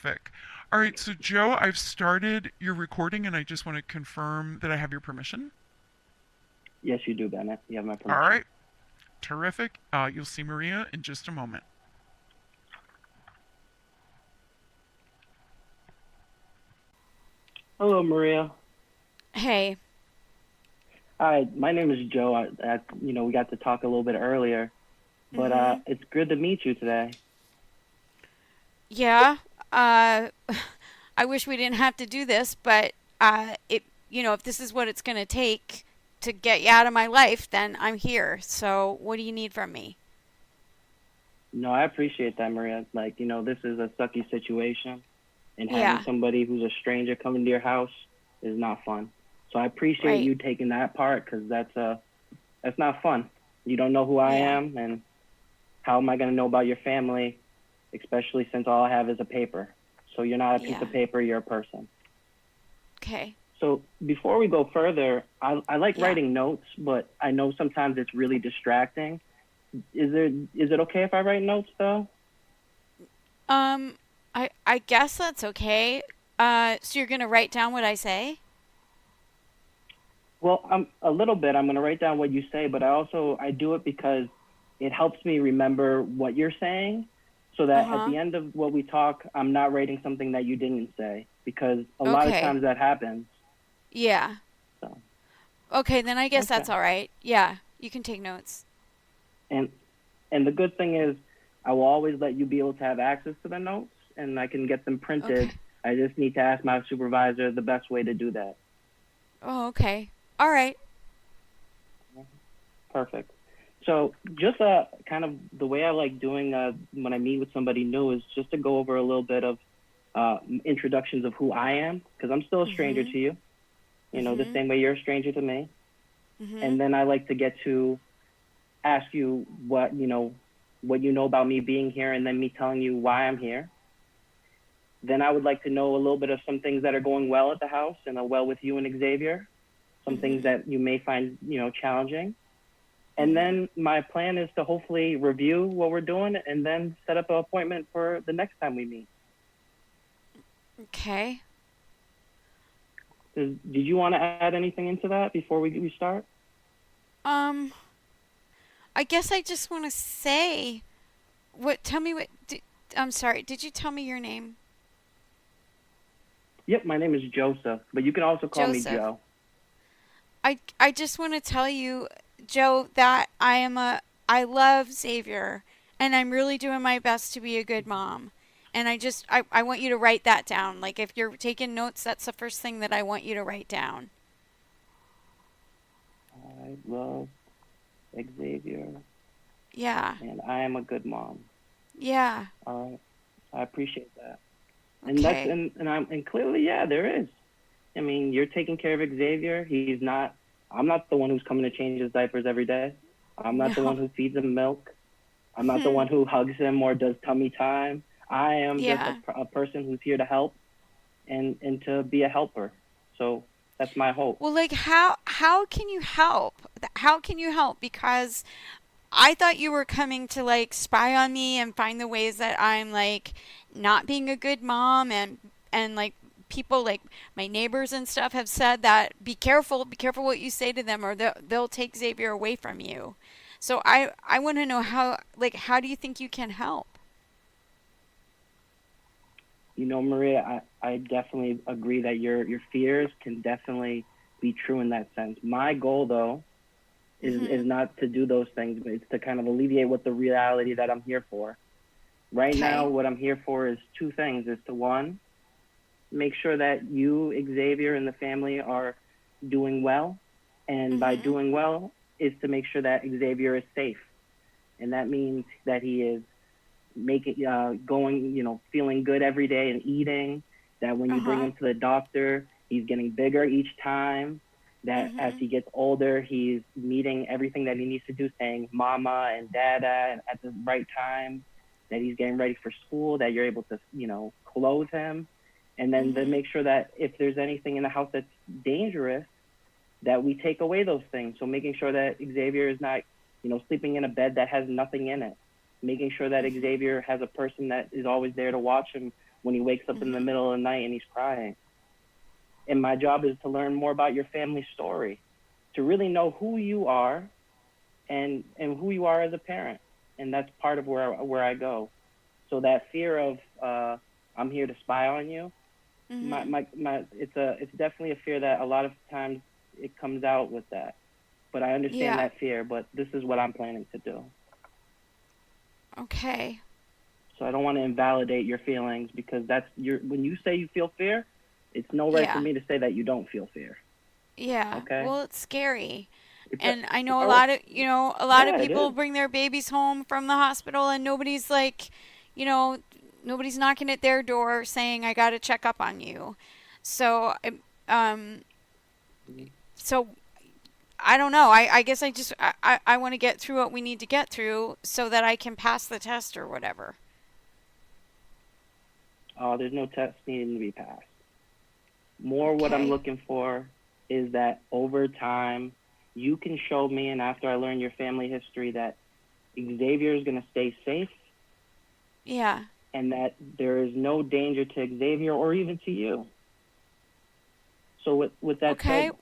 Terrific. All right, so Joe, I've started your recording and I just want to confirm that I have your permission. Yes, you do, Bennett. You have my All permission. right, terrific. You'll see Maria in just a moment. Hello, Maria. Hey. Hi, my name is Joe. We got to talk a little bit earlier, but Mhm. it's good to meet you today. Yeah. Uh I wish we didn't have to do this, but if this is what it's going to take to get you out of my life, then I'm here. So, what do you need from me? No, I appreciate that, Maria. This is a sucky situation, and having Yeah. somebody who's a stranger come into your house is not fun. So I appreciate Right. you taking that part because that's not fun. You don't know who I Yeah. am, and how am I going to know about your family, especially since all I have is a paper. So you're not a piece Yeah. of paper, you're a person. Okay. So before we go further, I like Yeah. writing notes, but I know sometimes it's really distracting. Is it okay if I write notes though? Um I guess that's okay. So you're going to write down what I say? Well, I'm a little bit. I'm gonna write down what you say, but I do it because it helps me remember what you're saying, so that at Uh-huh. the end of what we talk, I'm not writing something that you didn't say because a lot of Okay. times that happens. Yeah. So Okay, then I guess that's okay, all right. Yeah, you can take notes. and and the good thing is, I will always let you be able to have access to the notes, and I can get them printed. Okay. I just need to ask my supervisor the best way to do that. Oh, okay. All right. Perfect. So, just kind of the way I like doing when I meet with somebody new is just to go over a little bit of introductions of who I am, because I'm still a stranger Mhm. to you. You know, the Mhm. same way you're a stranger to me. Mhm. And then I like to get to ask you what you know about me being here, and then me telling you why I'm here. Then I would like to know a little bit of some things that are going well at the house and well with you and Xavier. Some things Mhm. that you may find challenging. And Mhm. then my plan is to hopefully review what we're doing and then set up an appointment for the next time we meet. Okay. Did you want to add anything into that before we start? Um, I guess I just want to say what. Tell me what. I'm sorry. Did you tell me your name, Yep, my name is Joseph, but you can also call me Joseph? Joe. I just want to tell you, Joe, that I love Xavier, and I'm really doing my best to be a good mom. And I want you to write that down. Like if you're taking notes, that's the first thing that I want you to write down. I love Xavier, Yeah. and I am a good mom. Yeah. All right, I appreciate that. And that's Okay. and clearly, yeah, there is. I mean, you're taking care of Xavier. He's not. I'm not the one who's coming to change his diapers every day. I'm not the one No. who feeds him milk. I'm not the one who hugs him or does tummy time. I am just Yeah. a person who's here to help and to be a helper. So that's my hope. Well, like how can you help? How can you help? Because I thought you were coming to like spy on me and find the ways that I'm like not being a good mom and like people like my neighbors and stuff have said that be careful what you say to them or they'll take Xavier away from you. So I want to know how do you think you can help? Maria, I definitely agree that your fears can definitely be true in that sense. My goal though is Mhm. not to do those things, but it's to kind of alleviate what the reality that I'm here for. Right now, Okay. what I'm here for is two things: is to one, make sure that you, Xavier, and the family are doing well, and by Mhm. doing well is to make sure that Xavier is safe, and that means that he is making going feeling good every day and eating, that when you bring Uh-huh. him to the doctor he's getting bigger each time, that as Mhm. he gets older he's meeting everything that he needs to do, saying mama and dada and at the right time, that he's getting ready for school, that you're able to clothe him, and then to Mhm. make sure that if there's anything in the house that's dangerous, that we take away those things. So making sure that Xavier is not, sleeping in a bed that has nothing in it. Making sure that Mhm. Xavier has a person that is always there to watch him when he wakes up in the Mhm. middle of the night and he's crying. And my job is to learn more about your family story, to really know who you are and who you are as a parent. And that's part of where I go. So that fear of I'm here to spy on you, Mhm. it's definitely a fear that a lot of times it comes out with that. But I understand Yeah. that fear, but this is what I'm planning to do. Okay. So I don't want to invalidate your feelings because that's your when you say you feel fear, it's no right for Yeah. me to say that you don't feel fear. Yeah. Okay? Well, it's scary. If I, And I if know I a lot of yeah, it people is. bring their babies home from the hospital and nobody's like, you know, nobody's knocking at their door saying I got to check up on you. So, um so I don't know. I guess I want to get through what we need to get through so that I can pass the test or whatever. There's no test needing to be passed. More what I'm Okay. looking for is that over time you can show me and after I learn your family history that Xavier is going to stay safe Yeah. and that there is no danger to Xavier or even to you. So with that Okay. said,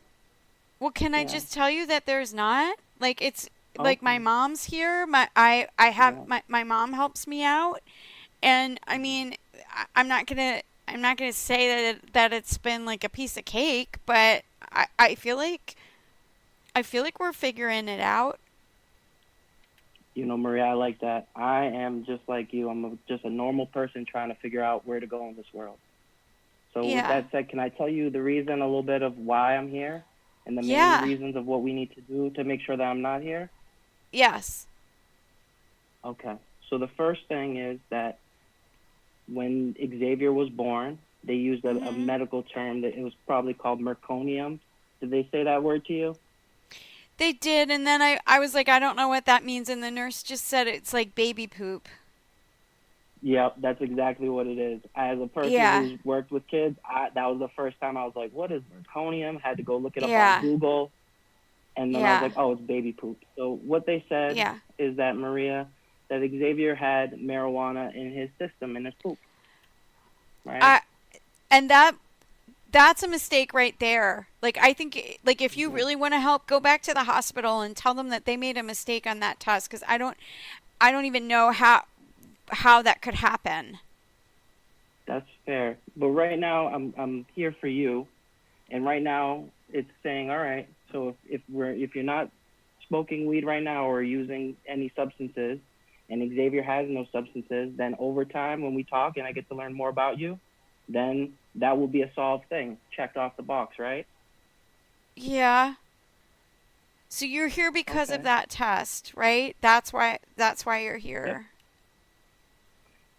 Well, can I yeah, just tell you that there's not? Like it's like my okay, mom's here. I have yeah, my mom helps me out, and I mhm. mean I'm not gonna say that it's been like a piece of cake, but I feel like we're figuring it out. Maria, I like that. I am just like you. Just a normal person trying to figure out where to go in this world. So with Yeah. that said, can I tell you the reason a little bit of why I'm here and the main Yeah. reasons of what we need to do to make sure that I'm not here? Yes. Okay. So the first thing is that when Xavier was born, they used a Mhm. medical term that it was probably called merconium. Did they say that word to you? They did, and then I was like, I don't know what that means, and the nurse just said it's like baby poop. Yep, that's exactly what it is. As a person Yeah. who's worked with kids, that was the first time I was like, "What is merconium?" Had to go look it up on Yeah. Google, and then I was Yeah. like, "Oh, it's baby poop." So what they said Yeah. is that Maria, that Xavier had marijuana in his system in his poop, right? I and that's a mistake right there. Like I think like if you Hmm. really want to help, go back to the hospital and tell them that they made a mistake on that test because I don't even know how that could happen. That's fair. But right now, I'm here for you, and right now it's saying, all right. So if you're not smoking weed right now or using any substances, and Xavier has no substances, then over time when we talk and I get to learn more about you, then that will be a solved thing, checked off the box, right? Yeah. So you're here because of Okay. that test, right? That's why you're Yep. here.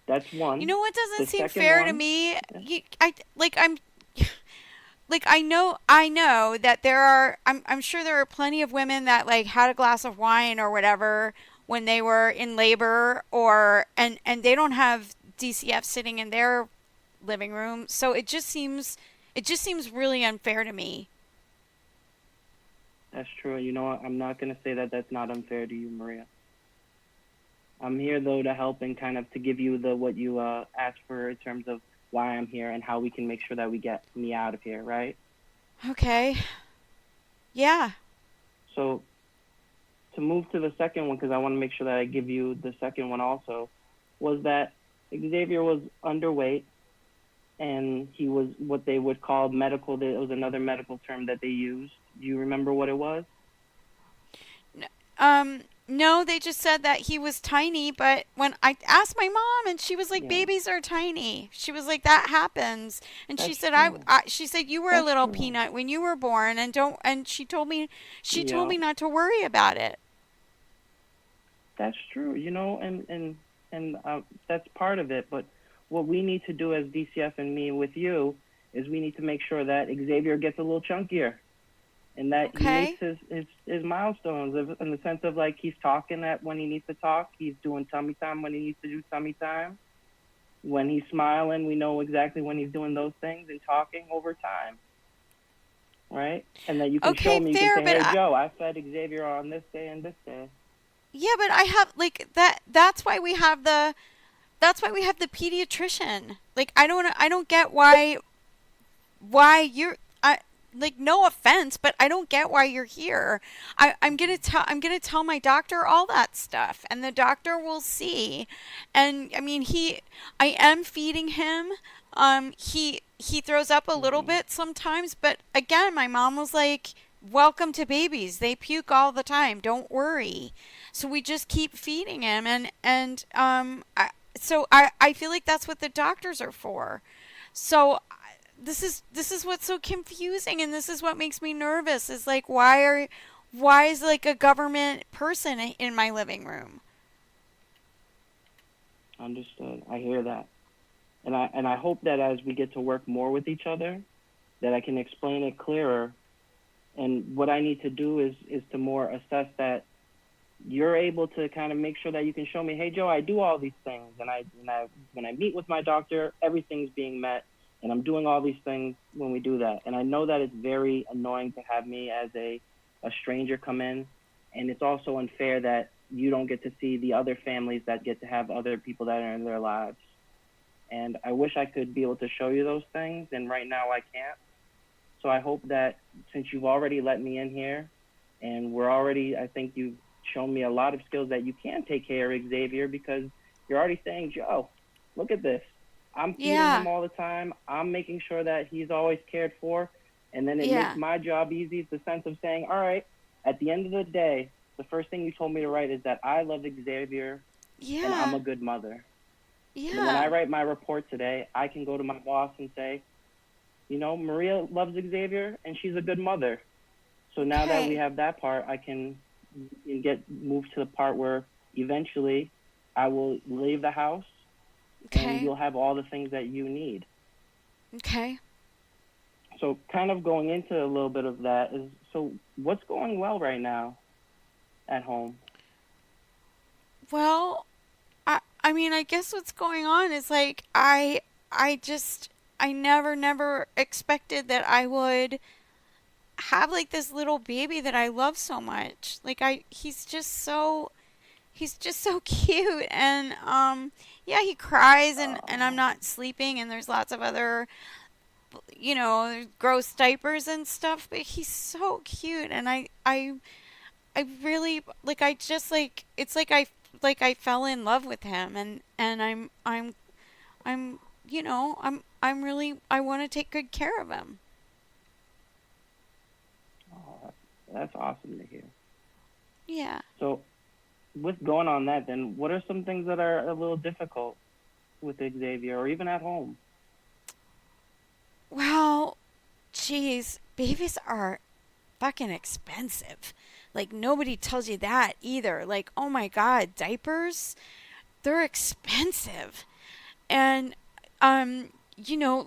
That's You one. know what doesn't The seem second fair to one, me? yeah. I'm like I know that there are I'm sure there are plenty of women that like had a glass of wine or whatever when they were in labor or and they don't have DCF sitting in their living room. So it just seems really unfair to me. That's true. You know what? I'm not gonna say that that's not unfair to you, Maria. I'm here though to help and kind of to give you the what you asked for in terms of why I'm here and how we can make sure that we get me out of here, right? Okay. Yeah. So to move to the second one, because I want to make sure that I give you the second one also, was that Xavier was underweight and he was what they would call medical. It was another medical term that they used. Do you remember what it was? No, they just said that he was tiny, but when I asked my mom and she was like Yeah, babies are tiny. She was like that happens. And she that's said true. she said you were a That's little true. peanut when you were born and don't and she told Yeah, me not to worry about it. that's true. And that's part of it. But what we need to do as DCF and me with you is we need to make sure that Xavier gets a little chunkier and that he makes Okay? his milestones in the sense of like he's talking at when he needs to talk, he's doing tummy time when he needs to do tummy time. When he's smiling, we know exactly when he's doing those things and talking over time, right? And that you can show Okay, me, you can fair, say, but hey, Joe, I fed Xavier on this day and this day. yeah, but I have like that's why we have that's why we have the pediatrician. Like I don't get why you're I like no offense, but I don't get why you're here. I'm gonna tell my doctor all that stuff, and the doctor will see. And I mean, I am feeding him. He throws up a little Hmm. bit sometimes, but again, my mom was like, "Welcome to babies. They puke all the time. Don't worry." So we just keep feeding him, I feel like that's what the doctors are for. So this is what's so confusing, and this is what makes me nervous, is like why is like a government person in my living room? Understood. I hear that. And I hope that as we get to work more with each other, that I can explain it clearer. And what I need to do is to more assess that you're able to kind of make sure that you can show me, hey Joe, I do all these things, and I when I meet with my doctor, everything's being met, and I'm doing all these things when we do that. And I know that it's very annoying to have me as a stranger come in, and it's also unfair that you don't get to see the other families that get to have other people that are in their lives. And I wish I could be able to show you those things, and right now I can't. So I hope that since you've already let me in here, and I think you've shown me a lot of skills that you can take care of Xavier, because you're already saying, Joe, look at this. I'm feeding Yeah, him all the time. I'm making sure that he's always cared for. And then it makes yeah, my job easy. It's the sense of saying, all right, at the end of the day, the first thing you told me to write is that I love Xavier and I'm yeah, a good mother. And when I yeah. write my report today, I can go to my boss and say, Maria loves Xavier and she's a good mother. So now that we Okay, have that part, I can get moved to the part where eventually I will leave the house and okay, you'll have all the things that you need. okay. So kind of going into a little bit of that is, so what's going well right now at home? Well, I mean, I guess what's going on is like I just I never expected that I would have like this little baby that I love so much. Like I he's just so cute, and yeah, he cries, and I'm Oh, not sleeping, and there's lots of other gross diapers and stuff, but he's so cute, and I really like I just like it's like I fell in love with him, and I'm I'm really I want to take good care of him. oh, that's awesome to hear. Yeah. So with going on that, then what are some things that are a little difficult with Xavier or even at home? Well, geez, babies are fucking expensive. Like nobody tells you that either. Like, oh my god, diapers, they're expensive. And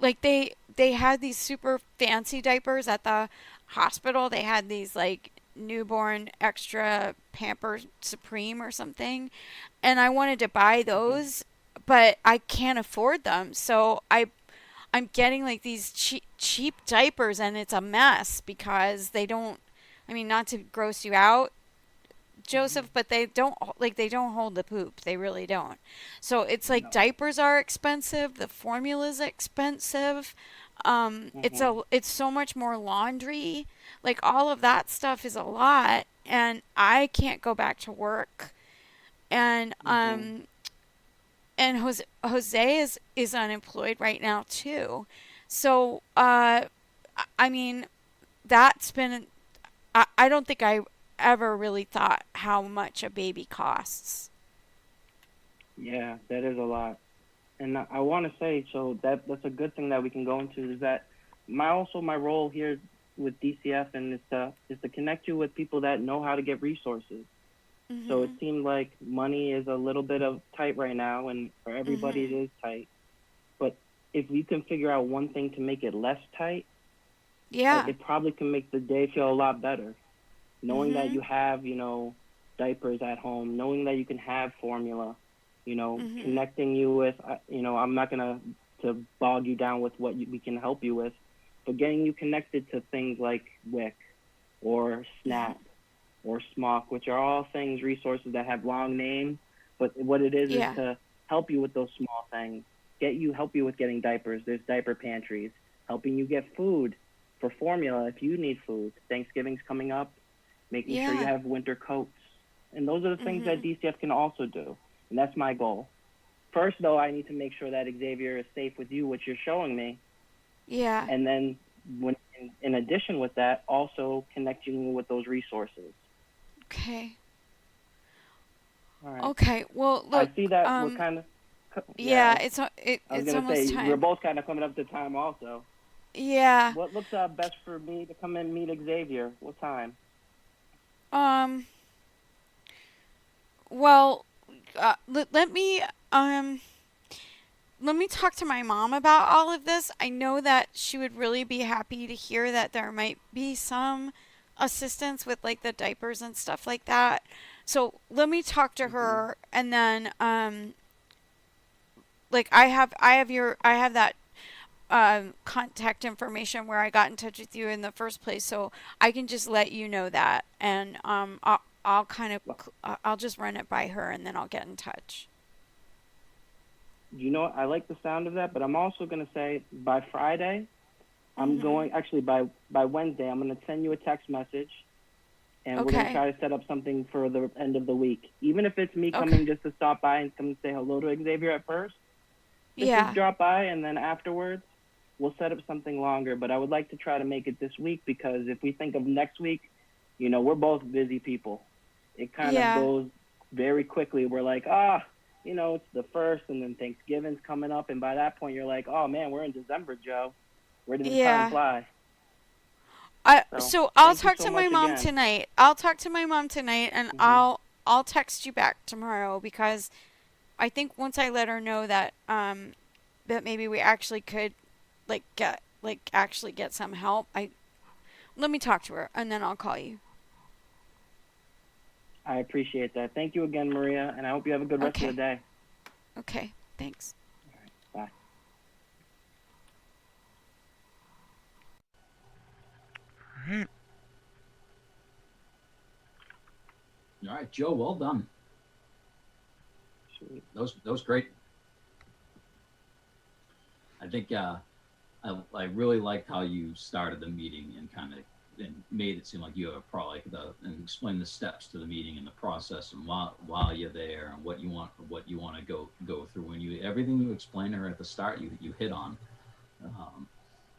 like they had these super fancy diapers at the hospital. They had these like newborn extra pamper supreme or something, and I wanted to buy Hmm. those, but I can't afford them. So I'm getting like these cheap diapers, and it's a mess because they don't, I mean, not to gross you out, Hmm. Joseph, but they don't hold the poop. They really don't. So it's like No. diapers are expensive, the formula's expensive. Hmm. It's so much more laundry. Like all of that stuff is a lot, and I can't go back to work. And Hmm. Jose is unemployed right now too. So I mean that's been I don't think I ever really thought how much a baby costs. Yeah, that is a lot. And I want to say, so that's a good thing that we can go into, is that my role here with DCF and is to connect you with people that know how to get resources. So it Mhm. seems like money is a little bit of tight right now, and for everybody it Mhm. is tight. But if we can figure out one thing to make it less tight, Yeah. it probably can make the day feel a lot better. Knowing that you Mhm. have, diapers at home, knowing that you can have formula, Mhm. connecting you with, I'm not gonna to bog you down with what we can help you with, but getting you connected to things like WIC or Mhm. SNAP or SMOC, which are all things, resources that have long names, but what it is Yeah. to help you with those small things, help you with getting diapers. There's diaper pantries, helping you get food for formula if you need food. Thanksgiving's coming up, making sure you Yeah. have winter coats. And those are the things that Mhm. DCF can also do. And that's my goal. First, though, I need to make sure that Xavier is safe with you, which you're showing me. Yeah. And then, in addition with that, also connecting you with those resources. Okay. All right. Okay. Well, I look, see that we're kind of, yeah, yeah, I was it's going to almost say, we're time. both kind of coming up to time also. Yeah. What looks best for me to come and meet Xavier? What time? Um well, let me um let me talk to my mom about all of this. I know that she would really be happy to hear that there might be some assistance with like the diapers and stuff like that. So let me talk to Hmm. her, and then like I have that contact information where I got in touch with you in the first place, so I can just let you know that, and I'll kind of I'll just run it by her, and then I'll get in touch. You know, I like the sound of that, but I'm also going to say by Friday, I'm Mhm. going, actually by Wednesday, I'm going to send you a text message and we're going to Okay. try to set up something for the end of the week. Even if it's me Okay. coming just to stop by and come and say hello to Xavier at first, just to Yeah. drop by, and then afterwards, we'll set up something longer. But I would like to try to make it this week, because if we think of next week, we're both busy people. It kind of Yeah. goes very quickly. We're like, it's the first, and then Thanksgiving's coming up. And by that point, you're like, oh man, we're in December, Joe. Where did the time Yeah. fly? I So so I'll thank you talk so to my much mom again. tonight. I'll talk to my mom tonight, and Hmm. I'll text you back tomorrow, because I think once I let her know that that maybe we actually could actually get some help. I Let me talk to her, and then I'll call you. I appreciate that. Thank you again, Maria, and I hope you have a good rest of the Okay. day. Okay. Thanks. Bye. All right. All right, Joe, well done. Sweet. That was great. I think I really liked how you started the meeting and kind of and made it seem like you have probably and explain the steps to the meeting and the process, and while you're there and what you want to go through. When you everything you explained to her at the start, you hit on. Um,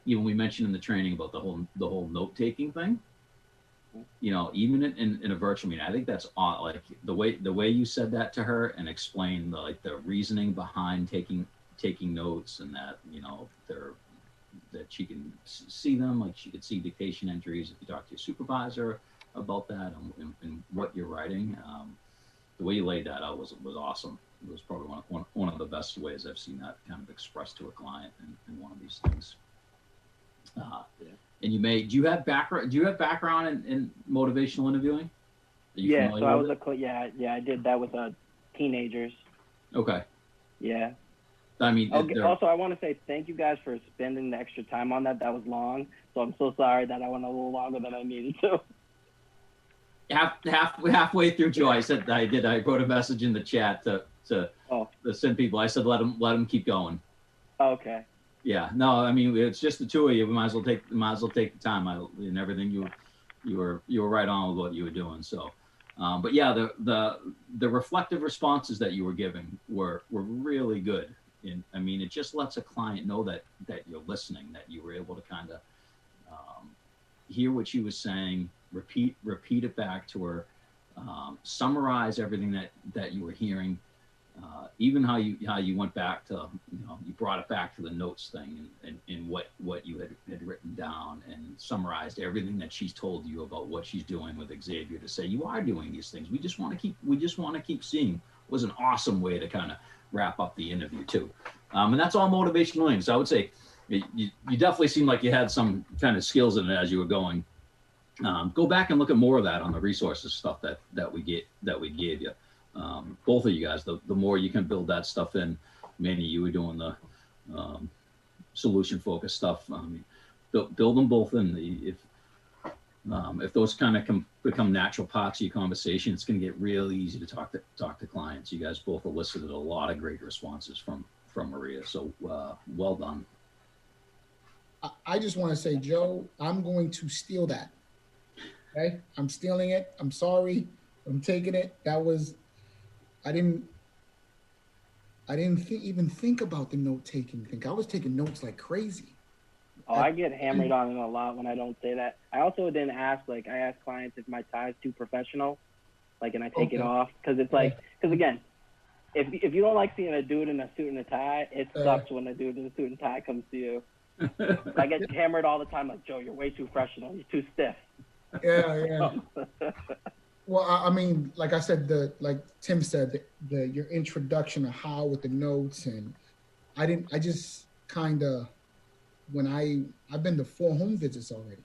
Even we mentioned in the training about the whole note taking thing. Even in a virtual meeting, I think that's odd. Like the way you said that to her and explained the reasoning behind taking notes, and that they're that she can see them, like she could see dictation entries if you talk to your supervisor about that, and what you're writing. The way you laid that out was awesome. It was probably one of the best ways I've seen that kind of expressed to a client in one of these things. Uh, Yeah. and do you have background in motivational interviewing? Are you Yeah. So familiar I with was it? I did that with teenagers. Okay. Yeah. I mean, Okay. they're Also, I want to say thank you guys for spending the extra time on that. That was long, so I'm so sorry that I went a little longer than I needed to. halfway through. Joe, I said I wrote a message in the chat Oh, to send people. I said let them keep going. okay. Yeah, no, I mean it's just the two of you. We might as well take the time. And everything you were right on with what you were doing. So, but yeah, the reflective responses that you were giving were really good. And I mean, it just lets a client know that you're listening, that you were able to kind of um, hear what she was saying, repeat it back to her, summarize everything that you were hearing, even how you went back to, you brought it back to the notes thing, and what you had written down, and summarized everything that she's told you about what she's doing with Xavier, to say you are doing these things. We just want to keep seeing, was an awesome way to kind of wrap up the interview too. And that's all motivational learning. So I would say you definitely seemed like you had some kind of skills in it as you were going. Go back and look at more of that on the resources stuff that we gave you. Both of you guys, the more you can build that stuff in. Manny, you were doing the solution focused stuff. Build them both in. If If those kind of become natural parts of your conversation, it's going to get real easy to talk to clients. You guys both elicited a lot of great responses from Maria. So well done. I just want to say, Joe, I'm going to steal that. Okay, I'm stealing it. I'm sorry. I'm taking it. That was, I didn't even think about the note taking thing. I was taking notes like crazy. Oh, I get hammered on it a lot when I don't say that. I also didn't ask, like, I ask clients if my tie is too professional, like, and I take it off. Because it's like, because again, if you don't like seeing a dude in a suit and a tie, it sucks when a dude in a suit and tie comes to you. I get hammered all the time, like, Joe, you're way too professional. You're too stiff. Yeah. Well, I mean, like I said, like Tim said, your introduction of how with the notes, and I just kind of, when I've been to 4 home visits already,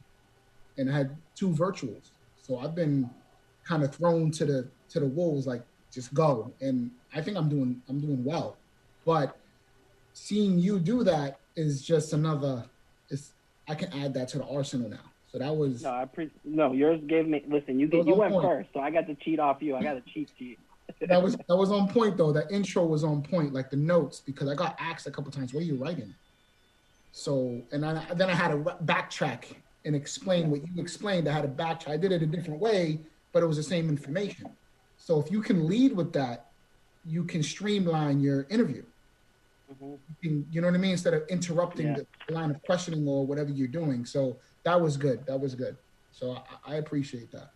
and I had 2 virtuals, so I've been kind of thrown to the wolves, like, just go. And I think I'm doing well, but seeing you do that is just another. I can add that to the arsenal now. So that was no. Yours gave me. Listen, you went first, so I got to cheat off you. I got a cheat sheet. that was on point though. That intro was on point, like the notes, because I got asked a couple times, "What are you writing?" So, and then I had to backtrack and explain what you explained. I had to backtrack. I did it a different way, but it was the same information. So if you can lead with that, you can streamline your interview. Mm-hmm. You know what I mean? Instead of interrupting the line of questioning or whatever you're doing. So that was good. So I appreciate that.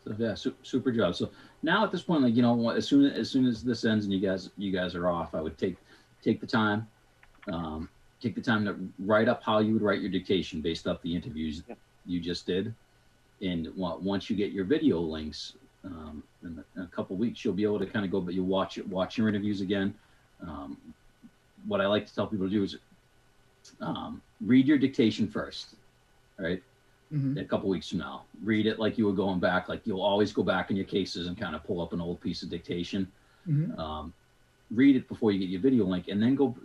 So yeah, super job. So now at this point, like, you know, as soon as this ends and you guys are off, I would take the time to write up how you would write your dictation based off the interviews you just did. And once you get your video links, in a couple of weeks, you'll be able to kind of go, but you watch your interviews again. What I like to tell people to do is read your dictation first, right? Mm-hmm. A couple of weeks from now, read it like you were going back, like you'll always go back in your cases and kind of pull up an old piece of dictation. Mm-hmm. Read it before you get your video link, and then go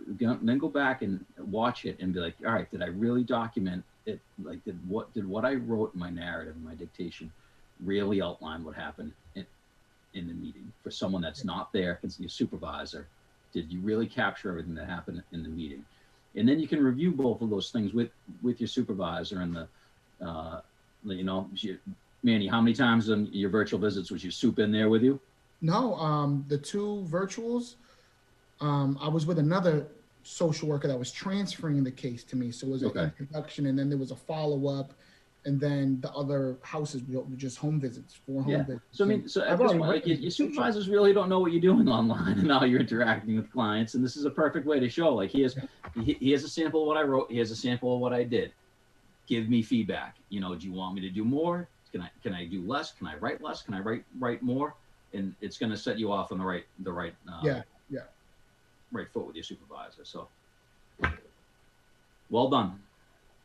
back and watch it and be like, all right, did I really document it? Like, did what I wrote in my narrative, in my dictation, really outline what happened in the meeting? For someone that's not there, it's your supervisor, did you really capture everything that happened in the meeting? And then you can review both of those things with your supervisor and Manny, how many times on your virtual visits was your soup in there with you? No, the 2 virtuals, I was with another social worker that was transferring the case to me. So it was an introduction, and then there was a follow-up, and then the other houses were just home visits, 4 home visits. So I mean, at this point, like, your supervisors really don't know what you're doing online and how you're interacting with clients, and this is a perfect way to show. Like, here's a sample of what I wrote. Here's a sample of what I did. Give me feedback. You know, do you want me to do more? Can I do less? Can I write less? Can I write more? And it's going to set you off on the right right foot with your supervisor. So well done.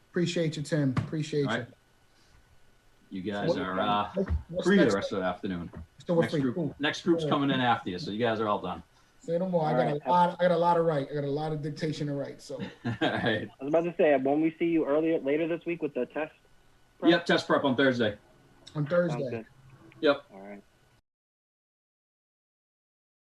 Appreciate you, Tim. Appreciate you. You guys are free the rest of the afternoon. Next group's coming in after you, so you guys are all done. Say no more. I got a lot to write. I got a lot of dictation to write. So all right. I was about to say, when we see you later this week with the test prep? Yep, test prep on Thursday. On Thursday. Yep.